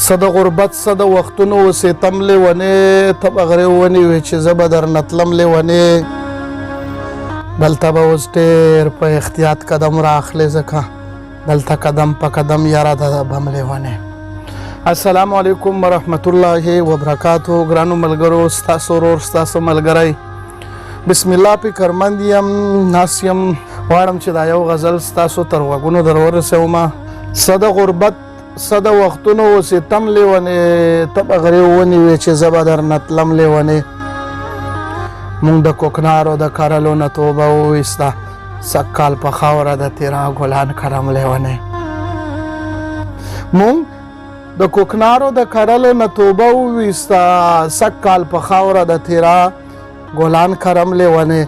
څه د غربت څه د وختونو ستم لیونې ته به غرې ونیوې چې زه به درنه تلم لیونې دلته به اوس ډېر په احتیاط قدم رااخلې ځکه دلته قدم په قدم یاره د بم لیونې. السلام علیکم ورحمت الله وبرکاتو. ګرانو ملګرو، ستاسو ورور ستاسو ملګری بسم الله پې کرمند یم، ناست یم، غواړم چې دا یو غزل ستاسو تر غوږونو در ورسومه. څه د غربت څه د وختونو ستم لیونې ته به غرې ونیوې چې زه به درنه تلم لیونې. مونږ د کوکنارو د کرلو نه توبه وویسته، سږ کال په خاوره د تیرا ګلان کرم لیونې. مونږ د کوکنارو د کرلو نه توبه وویسته، سږ کال په خاوره د تیرا ګلان کرم لیونې.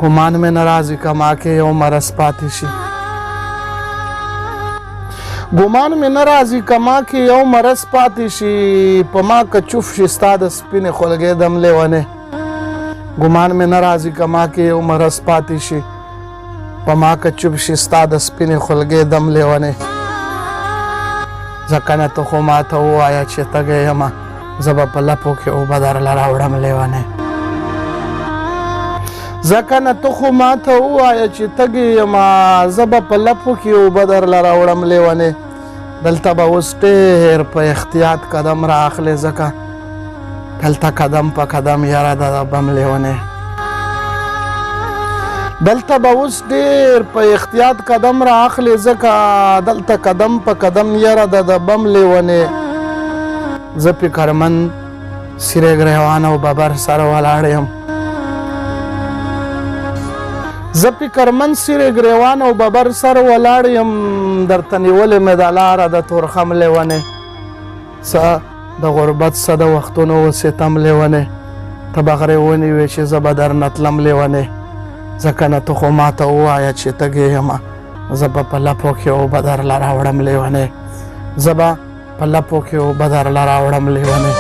ګمان مې نه راځي کما کې یو مرض پاتې شي، ګمان مې نه راځي کما کې یو مرض پاتې شي، په ما که چوف شي ستا د سپینې خولګۍ دم لیونې. ګمان مې نه راځي کما کې یو مرض پاتې شي، په ما که چوف شي ستا د سپینې خولګۍ دم لیونې. ځکه نه ته خو ماته ووایه چې تږی یمه، زه به په لپو کې اوبه درله راوړم لیونې. ځکه نه ته خو ماته ووایه چې تږی یمه، زه به په لپو کې اوبه درله راوړم لیونې. دلته به اوس ډېر په احتیاط قدم رااخلې ځکه دلته قدم په قدم یاره د بم لیونې. دلته به اوس ډېر په احتیاط قدم رااخلې ځکه دلته قدم په قدم یاره د بم لیونې. زه فکرمند سیرې ګریوان او ببر سره ولاړ یم، زه فکرمند سیرې ګریوان او ببر سره ولاړ یم، درته نیولې مې د لاره د تورخم لیونې. څه د غربت څه د وختونو ستم لیونې ته به غرې ونیوې چې زه به درنه تلم لیونې. ځکه نه ته خو ماته ووایه چې تږی یمه، زه به په لپو کې اوبه درله راوړم لیونې. زه به په لپو کې اوبه درله راوړم لیونې.